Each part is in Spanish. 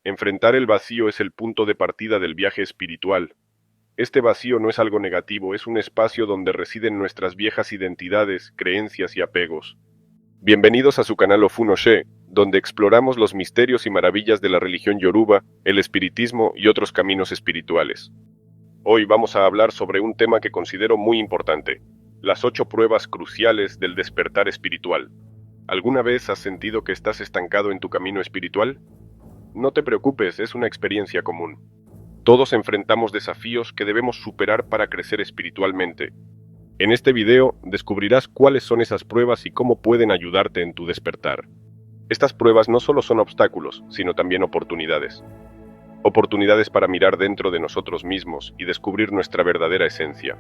Enfrentar el vacío es el punto de partida del viaje espiritual. Este vacío no es algo negativo, es un espacio donde residen nuestras viejas identidades, creencias y apegos. Bienvenidos a su canal Ofunoshe, donde exploramos los misterios y maravillas de la religión yoruba, el espiritismo y otros caminos espirituales. Hoy vamos a hablar sobre un tema que considero muy importante, las 8 pruebas cruciales del despertar espiritual. ¿Alguna vez has sentido que estás estancado en tu camino espiritual? No te preocupes, es una experiencia común. Todos enfrentamos desafíos que debemos superar para crecer espiritualmente. En este video descubrirás cuáles son esas pruebas y cómo pueden ayudarte en tu despertar. Estas pruebas no solo son obstáculos, sino también oportunidades. Oportunidades para mirar dentro de nosotros mismos y descubrir nuestra verdadera esencia.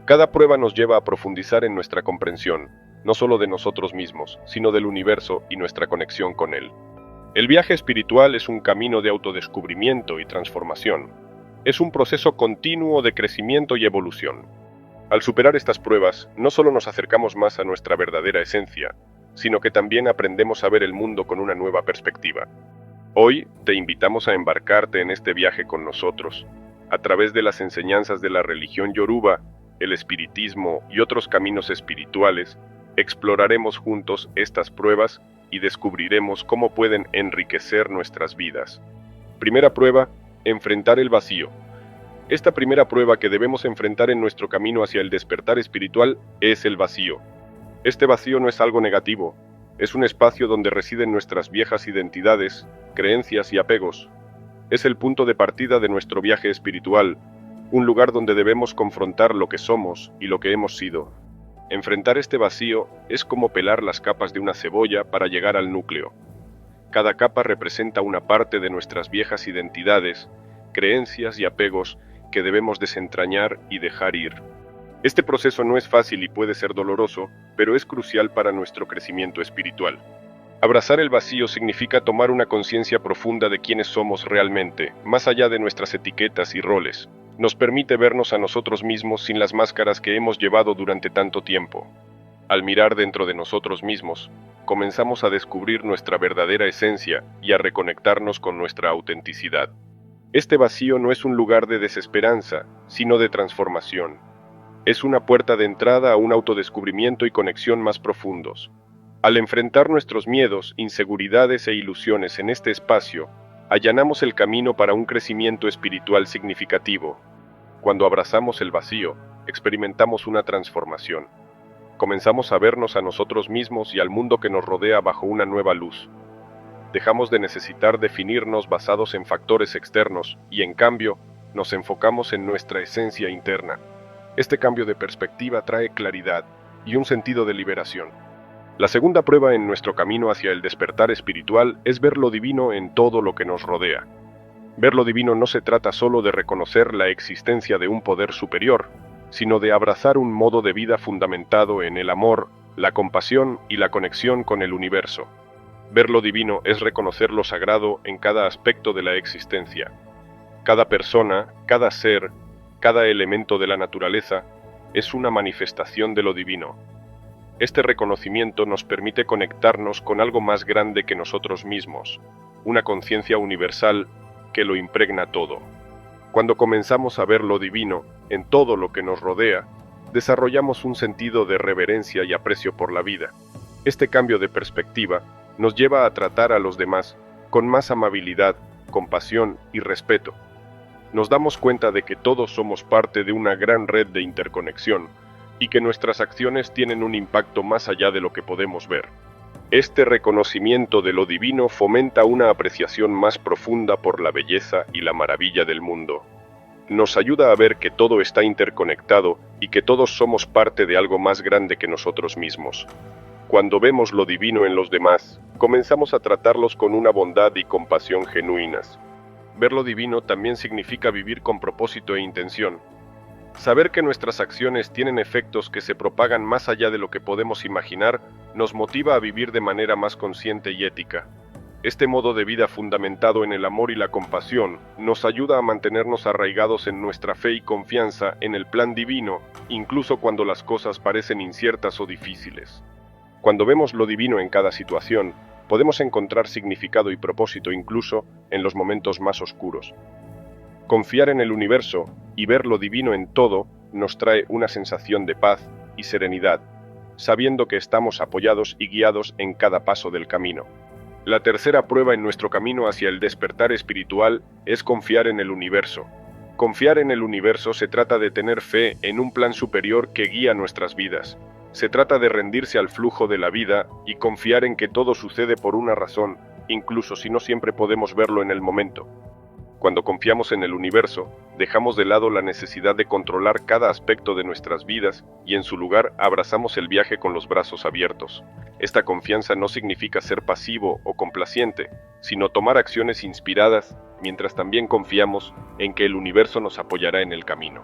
Cada prueba nos lleva a profundizar en nuestra comprensión, no solo de nosotros mismos, sino del universo y nuestra conexión con él. El viaje espiritual es un camino de autodescubrimiento y transformación. Es un proceso continuo de crecimiento y evolución. Al superar estas pruebas, no solo nos acercamos más a nuestra verdadera esencia, sino que también aprendemos a ver el mundo con una nueva perspectiva. Hoy te invitamos a embarcarte en este viaje con nosotros. A través de las enseñanzas de la religión yoruba, el espiritismo y otros caminos espirituales, exploraremos juntos estas pruebas y descubriremos cómo pueden enriquecer nuestras vidas. Primera prueba, enfrentar el vacío. Esta primera prueba que debemos enfrentar en nuestro camino hacia el despertar espiritual es el vacío. Este vacío no es algo negativo, es un espacio donde residen nuestras viejas identidades, creencias y apegos. Es el punto de partida de nuestro viaje espiritual, un lugar donde debemos confrontar lo que somos y lo que hemos sido. Enfrentar este vacío es como pelar las capas de una cebolla para llegar al núcleo. Cada capa representa una parte de nuestras viejas identidades, creencias y apegos que debemos desentrañar y dejar ir. Este proceso no es fácil y puede ser doloroso, pero es crucial para nuestro crecimiento espiritual. Abrazar el vacío significa tomar una conciencia profunda de quiénes somos realmente, más allá de nuestras etiquetas y roles. Nos permite vernos a nosotros mismos sin las máscaras que hemos llevado durante tanto tiempo. Al mirar dentro de nosotros mismos, comenzamos a descubrir nuestra verdadera esencia y a reconectarnos con nuestra autenticidad. Este vacío no es un lugar de desesperanza, sino de transformación. Es una puerta de entrada a un autodescubrimiento y conexión más profundos. Al enfrentar nuestros miedos, inseguridades e ilusiones en este espacio, allanamos el camino para un crecimiento espiritual significativo. Cuando abrazamos el vacío, experimentamos una transformación. Comenzamos a vernos a nosotros mismos y al mundo que nos rodea bajo una nueva luz. Dejamos de necesitar definirnos basados en factores externos y, en cambio, nos enfocamos en nuestra esencia interna. Este cambio de perspectiva trae claridad y un sentido de liberación. La segunda prueba en nuestro camino hacia el despertar espiritual es ver lo divino en todo lo que nos rodea. Ver lo divino no se trata solo de reconocer la existencia de un poder superior, sino de abrazar un modo de vida fundamentado en el amor, la compasión y la conexión con el universo. Ver lo divino es reconocer lo sagrado en cada aspecto de la existencia. Cada persona, cada ser, cada elemento de la naturaleza es una manifestación de lo divino. Este reconocimiento nos permite conectarnos con algo más grande que nosotros mismos, una conciencia universal que lo impregna todo. Cuando comenzamos a ver lo divino en todo lo que nos rodea, desarrollamos un sentido de reverencia y aprecio por la vida. Este cambio de perspectiva nos lleva a tratar a los demás con más amabilidad, compasión y respeto. Nos damos cuenta de que todos somos parte de una gran red de interconexión y que nuestras acciones tienen un impacto más allá de lo que podemos ver. Este reconocimiento de lo divino fomenta una apreciación más profunda por la belleza y la maravilla del mundo. Nos ayuda a ver que todo está interconectado y que todos somos parte de algo más grande que nosotros mismos. Cuando vemos lo divino en los demás, comenzamos a tratarlos con una bondad y compasión genuinas. Ver lo divino también significa vivir con propósito e intención. Saber que nuestras acciones tienen efectos que se propagan más allá de lo que podemos imaginar nos motiva a vivir de manera más consciente y ética. Este modo de vida fundamentado en el amor y la compasión nos ayuda a mantenernos arraigados en nuestra fe y confianza en el plan divino, incluso cuando las cosas parecen inciertas o difíciles. Cuando vemos lo divino en cada situación, podemos encontrar significado y propósito incluso en los momentos más oscuros. Confiar en el universo y ver lo divino en todo nos trae una sensación de paz y serenidad, sabiendo que estamos apoyados y guiados en cada paso del camino. La tercera prueba en nuestro camino hacia el despertar espiritual es confiar en el universo. Confiar en el universo se trata de tener fe en un plan superior que guía nuestras vidas. Se trata de rendirse al flujo de la vida y confiar en que todo sucede por una razón, incluso si no siempre podemos verlo en el momento. Cuando confiamos en el universo, dejamos de lado la necesidad de controlar cada aspecto de nuestras vidas y en su lugar abrazamos el viaje con los brazos abiertos. Esta confianza no significa ser pasivo o complaciente, sino tomar acciones inspiradas mientras también confiamos en que el universo nos apoyará en el camino.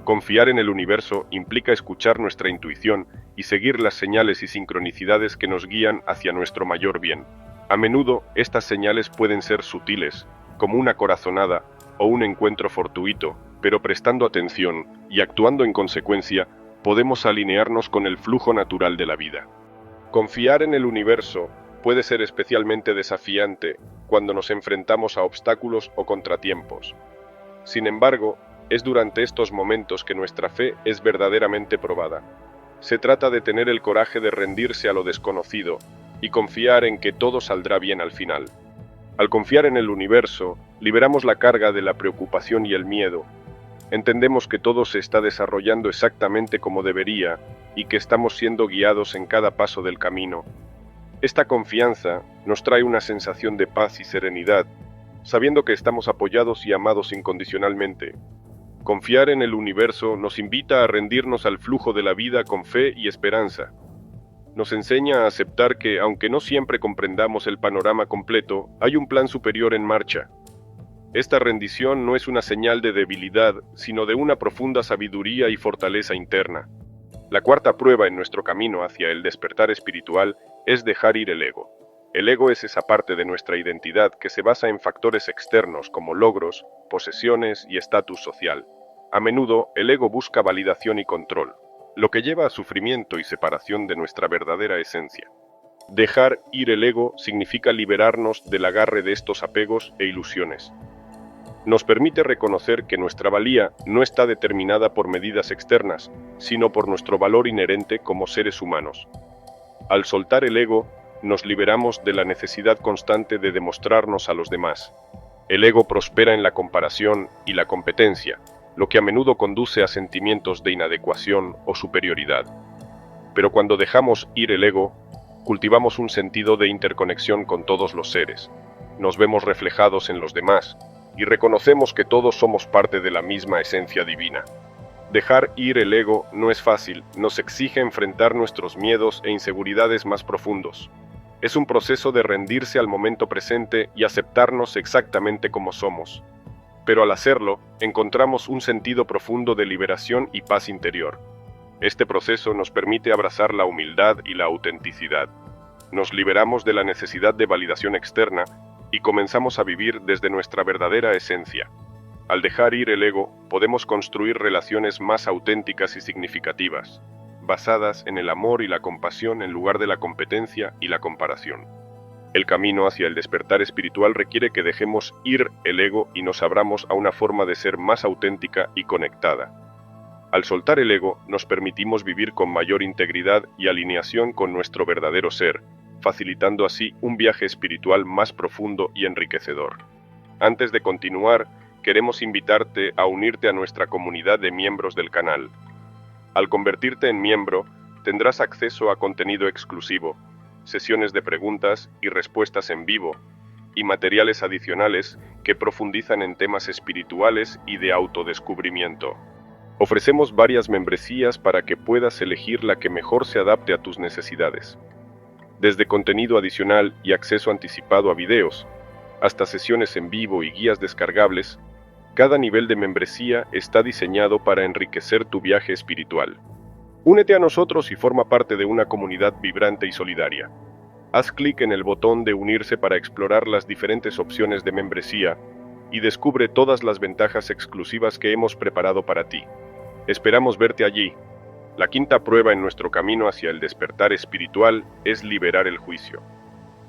Confiar en el universo implica escuchar nuestra intuición y seguir las señales y sincronicidades que nos guían hacia nuestro mayor bien. A menudo, estas señales pueden ser sutiles, como una corazonada o un encuentro fortuito, pero prestando atención y actuando en consecuencia, podemos alinearnos con el flujo natural de la vida. Confiar en el universo puede ser especialmente desafiante cuando nos enfrentamos a obstáculos o contratiempos. Sin embargo, es durante estos momentos que nuestra fe es verdaderamente probada. Se trata de tener el coraje de rendirse a lo desconocido y confiar en que todo saldrá bien al final. Al confiar en el universo, liberamos la carga de la preocupación y el miedo. Entendemos que todo se está desarrollando exactamente como debería y que estamos siendo guiados en cada paso del camino. Esta confianza nos trae una sensación de paz y serenidad, sabiendo que estamos apoyados y amados incondicionalmente. Confiar en el universo nos invita a rendirnos al flujo de la vida con fe y esperanza. Nos enseña a aceptar que, aunque no siempre comprendamos el panorama completo, hay un plan superior en marcha. Esta rendición no es una señal de debilidad, sino de una profunda sabiduría y fortaleza interna. La cuarta prueba en nuestro camino hacia el despertar espiritual es dejar ir el ego. El ego es esa parte de nuestra identidad que se basa en factores externos como logros, posesiones y estatus social. A menudo, el ego busca validación y control, lo que lleva a sufrimiento y separación de nuestra verdadera esencia. Dejar ir el ego significa liberarnos del agarre de estos apegos e ilusiones. Nos permite reconocer que nuestra valía no está determinada por medidas externas, sino por nuestro valor inherente como seres humanos. Al soltar el ego, nos liberamos de la necesidad constante de demostrarnos a los demás. El ego prospera en la comparación y la competencia, lo que a menudo conduce a sentimientos de inadecuación o superioridad. Pero cuando dejamos ir el ego, cultivamos un sentido de interconexión con todos los seres. Nos vemos reflejados en los demás y reconocemos que todos somos parte de la misma esencia divina. Dejar ir el ego no es fácil, nos exige enfrentar nuestros miedos e inseguridades más profundos. Es un proceso de rendirse al momento presente y aceptarnos exactamente como somos. Pero al hacerlo, encontramos un sentido profundo de liberación y paz interior. Este proceso nos permite abrazar la humildad y la autenticidad. Nos liberamos de la necesidad de validación externa y comenzamos a vivir desde nuestra verdadera esencia. Al dejar ir el ego, podemos construir relaciones más auténticas y significativas, basadas en el amor y la compasión en lugar de la competencia y la comparación. El camino hacia el despertar espiritual requiere que dejemos ir el ego y nos abramos a una forma de ser más auténtica y conectada. Al soltar el ego, nos permitimos vivir con mayor integridad y alineación con nuestro verdadero ser, facilitando así un viaje espiritual más profundo y enriquecedor. Antes de continuar, queremos invitarte a unirte a nuestra comunidad de miembros del canal. Al convertirte en miembro, tendrás acceso a contenido exclusivo, sesiones de preguntas y respuestas en vivo, y materiales adicionales que profundizan en temas espirituales y de autodescubrimiento. Ofrecemos varias membresías para que puedas elegir la que mejor se adapte a tus necesidades. Desde contenido adicional y acceso anticipado a videos, hasta sesiones en vivo y guías descargables, cada nivel de membresía está diseñado para enriquecer tu viaje espiritual. Únete a nosotros y forma parte de una comunidad vibrante y solidaria. Haz clic en el botón de unirse para explorar las diferentes opciones de membresía y descubre todas las ventajas exclusivas que hemos preparado para ti. Esperamos verte allí. La quinta prueba en nuestro camino hacia el despertar espiritual es liberar el juicio.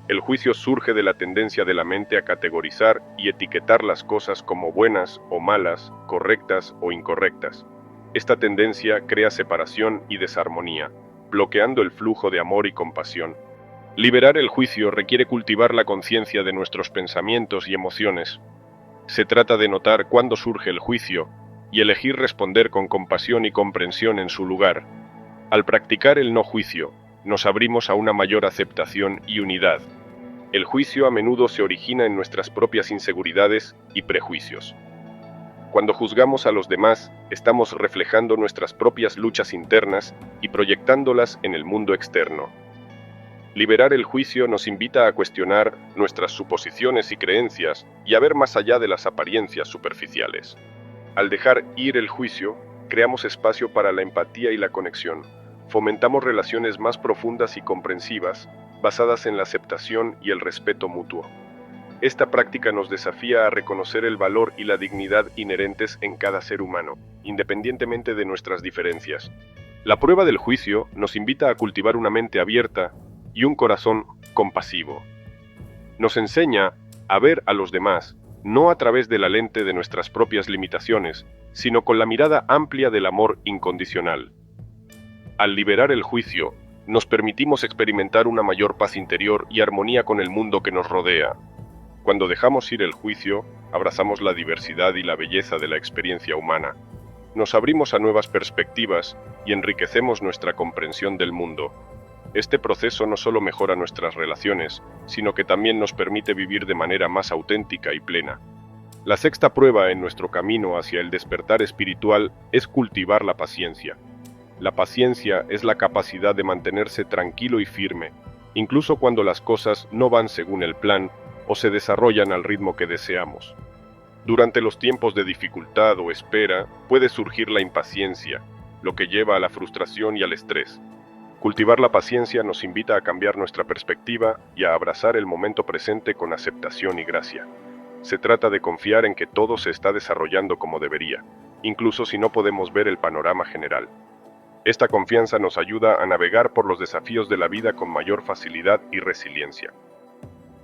El juicio surge de la tendencia de la mente a categorizar y etiquetar las cosas como buenas o malas, correctas o incorrectas. Esta tendencia crea separación y desarmonía, bloqueando el flujo de amor y compasión. Liberar el juicio requiere cultivar la conciencia de nuestros pensamientos y emociones. Se trata de notar cuándo surge el juicio y elegir responder con compasión y comprensión en su lugar. Al practicar el no juicio, nos abrimos a una mayor aceptación y unidad. El juicio a menudo se origina en nuestras propias inseguridades y prejuicios. Cuando juzgamos a los demás, estamos reflejando nuestras propias luchas internas y proyectándolas en el mundo externo. Liberar el juicio nos invita a cuestionar nuestras suposiciones y creencias y a ver más allá de las apariencias superficiales. Al dejar ir el juicio, creamos espacio para la empatía y la conexión. Fomentamos relaciones más profundas y comprensivas, basadas en la aceptación y el respeto mutuo. Esta práctica nos desafía a reconocer el valor y la dignidad inherentes en cada ser humano, independientemente de nuestras diferencias. La prueba del juicio nos invita a cultivar una mente abierta y un corazón compasivo. Nos enseña a ver a los demás, no a través de la lente de nuestras propias limitaciones, sino con la mirada amplia del amor incondicional. Al liberar el juicio, nos permitimos experimentar una mayor paz interior y armonía con el mundo que nos rodea. Cuando dejamos ir el juicio, abrazamos la diversidad y la belleza de la experiencia humana. Nos abrimos a nuevas perspectivas y enriquecemos nuestra comprensión del mundo. Este proceso no solo mejora nuestras relaciones, sino que también nos permite vivir de manera más auténtica y plena. La sexta prueba en nuestro camino hacia el despertar espiritual es cultivar la paciencia. La paciencia es la capacidad de mantenerse tranquilo y firme, incluso cuando las cosas no van según el plan o se desarrollan al ritmo que deseamos. Durante los tiempos de dificultad o espera, puede surgir la impaciencia, lo que lleva a la frustración y al estrés. Cultivar la paciencia nos invita a cambiar nuestra perspectiva y a abrazar el momento presente con aceptación y gracia. Se trata de confiar en que todo se está desarrollando como debería, incluso si no podemos ver el panorama general. Esta confianza nos ayuda a navegar por los desafíos de la vida con mayor facilidad y resiliencia.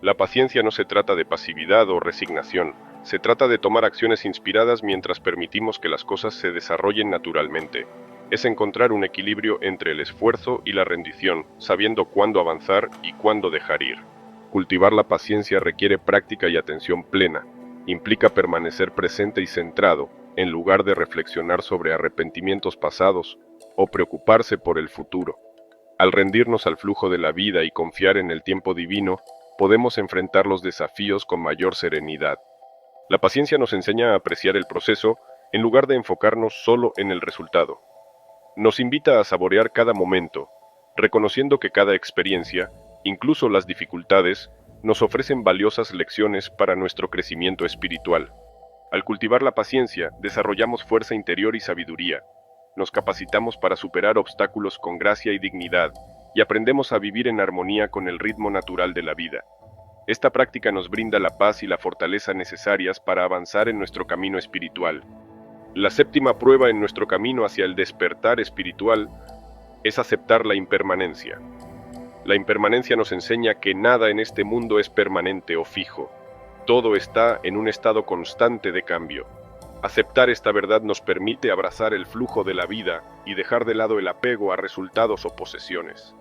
La paciencia no se trata de pasividad o resignación, se trata de tomar acciones inspiradas mientras permitimos que las cosas se desarrollen naturalmente. Es encontrar un equilibrio entre el esfuerzo y la rendición, sabiendo cuándo avanzar y cuándo dejar ir. Cultivar la paciencia requiere práctica y atención plena. Implica permanecer presente y centrado, en lugar de reflexionar sobre arrepentimientos pasados o preocuparse por el futuro. Al rendirnos al flujo de la vida y confiar en el tiempo divino, podemos enfrentar los desafíos con mayor serenidad. La paciencia nos enseña a apreciar el proceso en lugar de enfocarnos solo en el resultado. Nos invita a saborear cada momento, reconociendo que cada experiencia, incluso las dificultades, nos ofrecen valiosas lecciones para nuestro crecimiento espiritual. Al cultivar la paciencia, desarrollamos fuerza interior y sabiduría. Nos capacitamos para superar obstáculos con gracia y dignidad, y aprendemos a vivir en armonía con el ritmo natural de la vida. Esta práctica nos brinda la paz y la fortaleza necesarias para avanzar en nuestro camino espiritual. La séptima prueba en nuestro camino hacia el despertar espiritual es aceptar la impermanencia. La impermanencia nos enseña que nada en este mundo es permanente o fijo. Todo está en un estado constante de cambio. Aceptar esta verdad nos permite abrazar el flujo de la vida y dejar de lado el apego a resultados o posesiones.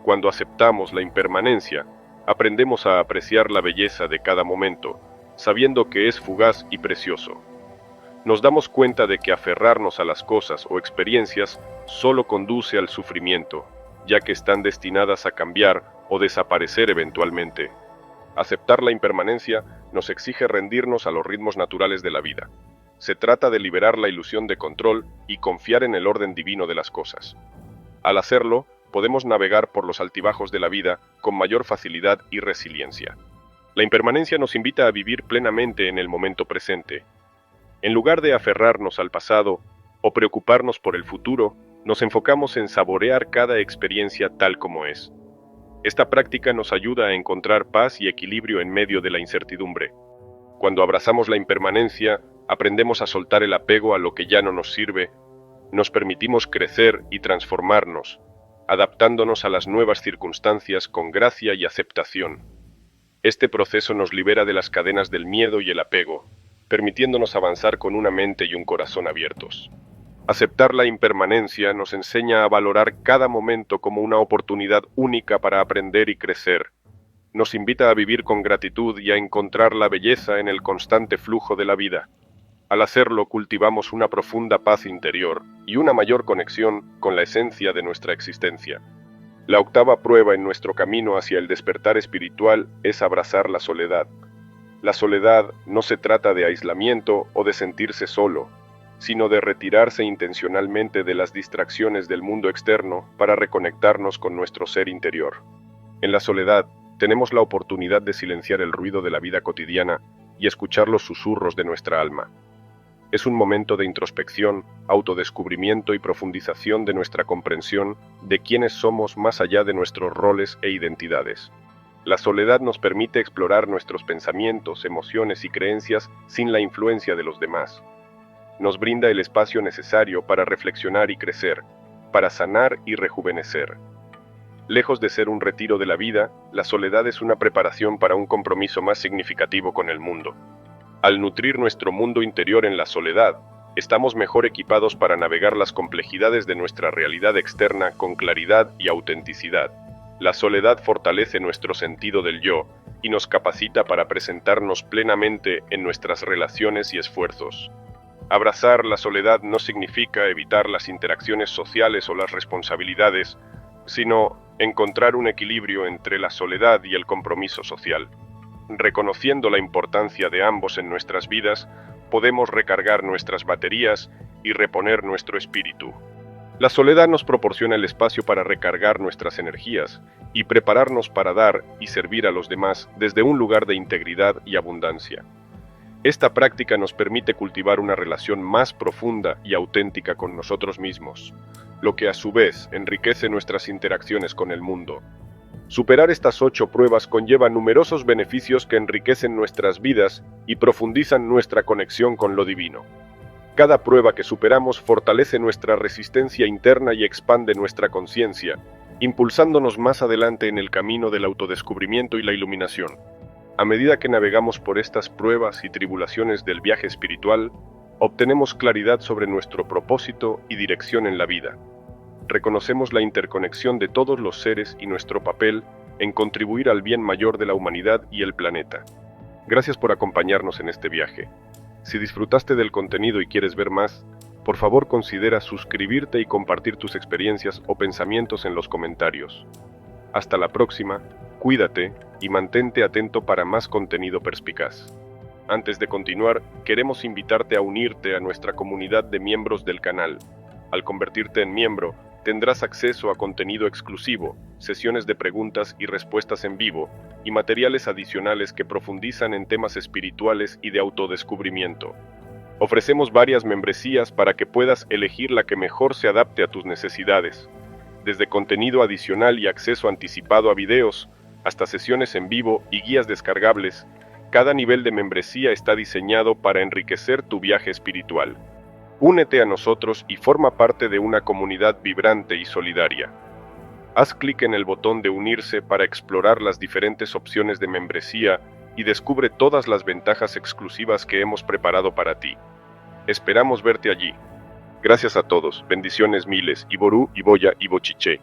Cuando aceptamos la impermanencia, aprendemos a apreciar la belleza de cada momento, sabiendo que es fugaz y precioso. Nos damos cuenta de que aferrarnos a las cosas o experiencias solo conduce al sufrimiento, ya que están destinadas a cambiar o desaparecer eventualmente. Aceptar la impermanencia nos exige rendirnos a los ritmos naturales de la vida. Se trata de liberar la ilusión de control y confiar en el orden divino de las cosas. Al hacerlo, podemos navegar por los altibajos de la vida con mayor facilidad y resiliencia. La impermanencia nos invita a vivir plenamente en el momento presente. En lugar de aferrarnos al pasado o preocuparnos por el futuro, nos enfocamos en saborear cada experiencia tal como es. Esta práctica nos ayuda a encontrar paz y equilibrio en medio de la incertidumbre. Cuando abrazamos la impermanencia, aprendemos a soltar el apego a lo que ya no nos sirve, nos permitimos crecer y transformarnos, adaptándonos a las nuevas circunstancias con gracia y aceptación. Este proceso nos libera de las cadenas del miedo y el apego, permitiéndonos avanzar con una mente y un corazón abiertos. Aceptar la impermanencia nos enseña a valorar cada momento como una oportunidad única para aprender y crecer. Nos invita a vivir con gratitud y a encontrar la belleza en el constante flujo de la vida. Al hacerlo, cultivamos una profunda paz interior y una mayor conexión con la esencia de nuestra existencia. La octava prueba en nuestro camino hacia el despertar espiritual es abrazar la soledad. La soledad no se trata de aislamiento o de sentirse solo, sino de retirarse intencionalmente de las distracciones del mundo externo para reconectarnos con nuestro ser interior. En la soledad, tenemos la oportunidad de silenciar el ruido de la vida cotidiana y escuchar los susurros de nuestra alma. Es un momento de introspección, autodescubrimiento y profundización de nuestra comprensión de quiénes somos más allá de nuestros roles e identidades. La soledad nos permite explorar nuestros pensamientos, emociones y creencias sin la influencia de los demás. Nos brinda el espacio necesario para reflexionar y crecer, para sanar y rejuvenecer. Lejos de ser un retiro de la vida, la soledad es una preparación para un compromiso más significativo con el mundo. Al nutrir nuestro mundo interior en la soledad, estamos mejor equipados para navegar las complejidades de nuestra realidad externa con claridad y autenticidad. La soledad fortalece nuestro sentido del yo y nos capacita para presentarnos plenamente en nuestras relaciones y esfuerzos. Abrazar la soledad no significa evitar las interacciones sociales o las responsabilidades, sino encontrar un equilibrio entre la soledad y el compromiso social. Reconociendo la importancia de ambos en nuestras vidas, podemos recargar nuestras baterías y reponer nuestro espíritu. La soledad nos proporciona el espacio para recargar nuestras energías y prepararnos para dar y servir a los demás desde un lugar de integridad y abundancia. Esta práctica nos permite cultivar una relación más profunda y auténtica con nosotros mismos, lo que a su vez enriquece nuestras interacciones con el mundo. Superar estas 8 pruebas conlleva numerosos beneficios que enriquecen nuestras vidas y profundizan nuestra conexión con lo divino. Cada prueba que superamos fortalece nuestra resistencia interna y expande nuestra conciencia, impulsándonos más adelante en el camino del autodescubrimiento y la iluminación. A medida que navegamos por estas pruebas y tribulaciones del viaje espiritual, obtenemos claridad sobre nuestro propósito y dirección en la vida. Reconocemos la interconexión de todos los seres y nuestro papel en contribuir al bien mayor de la humanidad y el planeta. Gracias por acompañarnos en este viaje. Si disfrutaste del contenido y quieres ver más, por favor considera suscribirte y compartir tus experiencias o pensamientos en los comentarios. Hasta la próxima, cuídate y mantente atento para más contenido perspicaz. Antes de continuar, queremos invitarte a unirte a nuestra comunidad de miembros del canal. Al convertirte en miembro, tendrás acceso a contenido exclusivo, sesiones de preguntas y respuestas en vivo, y materiales adicionales que profundizan en temas espirituales y de autodescubrimiento. Ofrecemos varias membresías para que puedas elegir la que mejor se adapte a tus necesidades, desde contenido adicional y acceso anticipado a videos, hasta sesiones en vivo y guías descargables. Cada nivel de membresía está diseñado para enriquecer tu viaje espiritual. Únete a nosotros y forma parte de una comunidad vibrante y solidaria. Haz clic en el botón de unirse para explorar las diferentes opciones de membresía y descubre todas las ventajas exclusivas que hemos preparado para ti. Esperamos verte allí. Gracias a todos, bendiciones miles, Iború, Iboya y Bochiche.